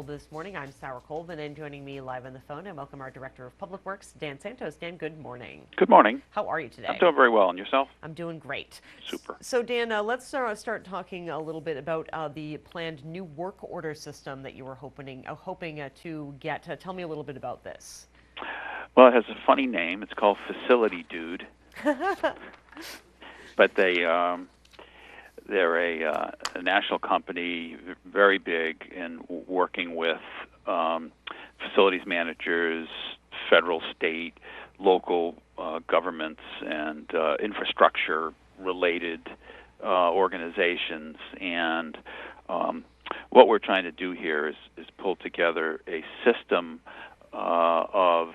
This Morning. I'm Sarah Colvin, and joining me live on the phone, I welcome our Director of Public Works, Dan Santos. Dan, good morning. Good morning. How are you today? I'm doing very well. And yourself? I'm doing great. Super. So, Dan, let's start talking a little bit about the planned new work order system that you were hoping to get. Tell me a little bit about this. Well, it has a funny name. It's called Facility Dude. But they're a national company, very big in working with facilities managers, federal, state, local governments, and infrastructure-related organizations. And what we're trying to do here is pull together a system of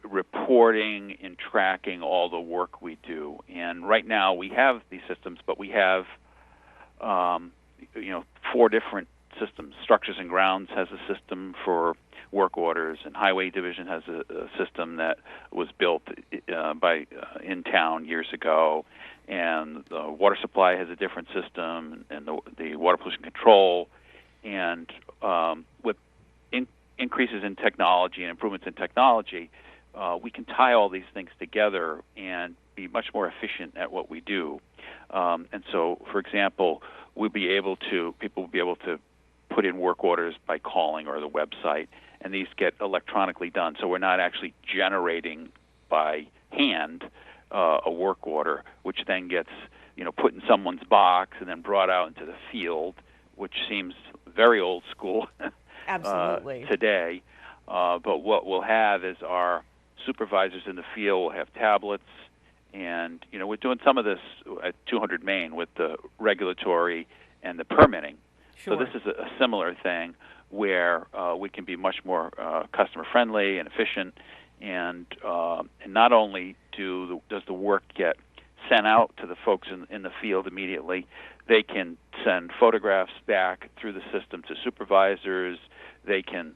reporting and tracking all the work we do. And right now we have these systems, but we have 4 different systems. Structures and Grounds has a system for work orders, and Highway Division has a system that was built in town years ago, and the Water Supply has a different system, and the Water Pollution Control. And with increases in technology and improvements in technology, we can tie all these things together and be much more efficient at what we do. And so, for example, people will be able to put in work orders by calling or the website, and these get electronically done. So we're not actually generating by hand a work order, which then gets put in someone's box and then brought out into the field, which seems very old school Absolutely. Today. But what we'll have is our supervisors in the field will have tablets, and we're doing some of this at 200 Main with the regulatory and the permitting. Sure. So this is a similar thing where we can be much more customer friendly and efficient, and not only does the work get sent out to the folks in the field immediately, they can send photographs back through the system to supervisors. They can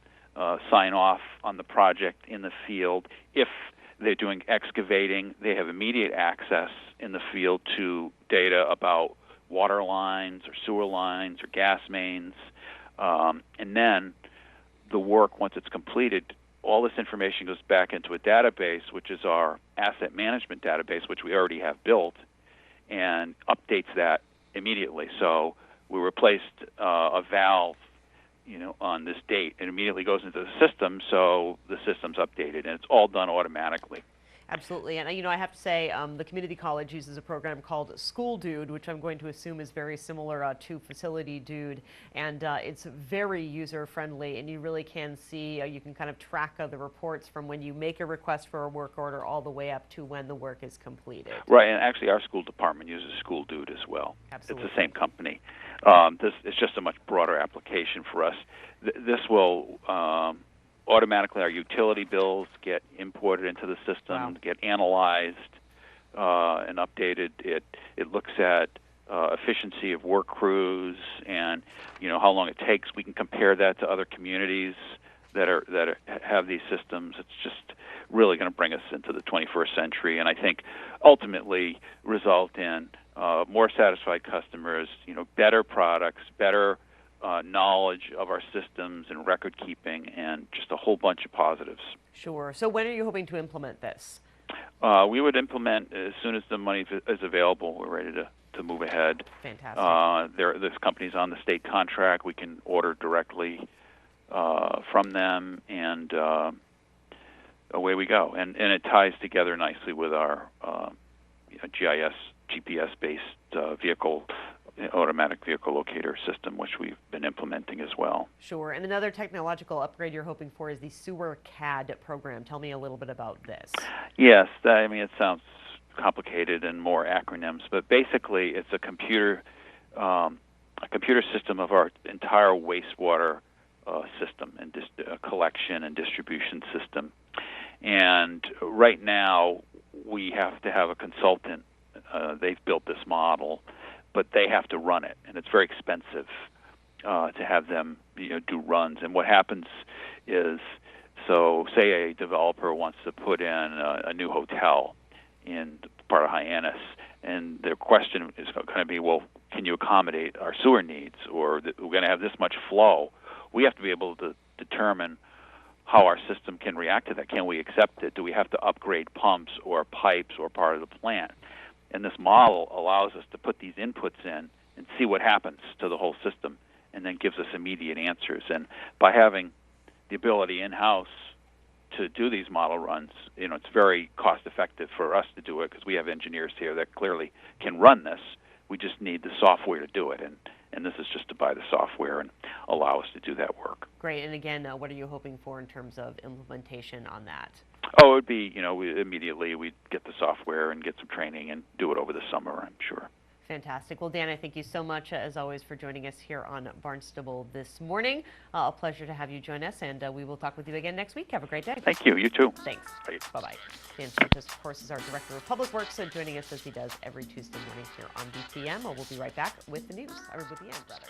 sign off on the project in the field. If they're doing excavating, they have immediate access in the field to data about water lines or sewer lines or gas mains. And then the work, once it's completed, all this information goes back into a database, which is our asset management database, which we already have built, and updates that immediately. So we replaced a valve on this date. It immediately goes into the system, so the system's updated, and it's all done automatically. Absolutely. And, I have to say, the community college uses a program called School Dude, which I'm going to assume is very similar to Facility Dude. And it's very user-friendly, and you really can see, you can kind of track the reports from when you make a request for a work order all the way up to when the work is completed. Right, and actually our school department uses School Dude as well. Absolutely. It's the same company. It's just a much broader application for us. This will automatically, our utility bills get imported into the system, Wow. get analyzed and updated. It looks at efficiency of work crews and how long it takes. We can compare that to other communities that have these systems. It's just really going to bring us into the 21st century, and I think ultimately result in more satisfied customers, better products, better knowledge of our systems and record keeping, and just a whole bunch of positives. Sure. So when are you hoping to implement this? We would implement as soon as the money is available. We're ready to move ahead. Fantastic. There's companies on the state contract. We can order directly from them, and away we go. And it ties together nicely with our GIS, GPS-based vehicle automatic vehicle locator system, which we've been implementing as well. Sure. And another technological upgrade you're hoping for is the Sewer CAD program. Tell me a little bit about this. Yes, it sounds complicated and more acronyms, but basically it's a computer system of our entire wastewater system and collection and distribution system. And right now we have to have a consultant. They've built this model, but they have to run it, and it's very expensive to have them do runs. And what happens is, so say a developer wants to put in a new hotel in part of Hyannis, and their question is going to be, well, can you accommodate our sewer needs, or we're going to have this much flow? we have to be able to determine how our system can react to that. Can we accept it? Do we have to upgrade pumps or pipes or part of the plant? And this model allows us to put these inputs in and see what happens to the whole system, and then gives us immediate answers. And by having the ability in-house to do these model runs, it's very cost-effective for us to do it because we have engineers here that clearly can run this. We just need the software to do it, and this is just to buy the software and allow us to do that work. Great. And again, what are you hoping for in terms of implementation on that? Oh, it would be, immediately we'd get the software and get some training and do it over the summer, I'm sure. Fantastic. Well, Dan, I thank you so much, as always, for joining us here on Barnstable This Morning. A pleasure to have you join us, and we will talk with you again next week. Have a great day. Thank you. You too. Thanks. Bye. Bye-bye. Dan Santos, of course, is our Director of Public Works, so joining us as he does every Tuesday morning here on BTM. We'll be right back with the news. With the end, rather.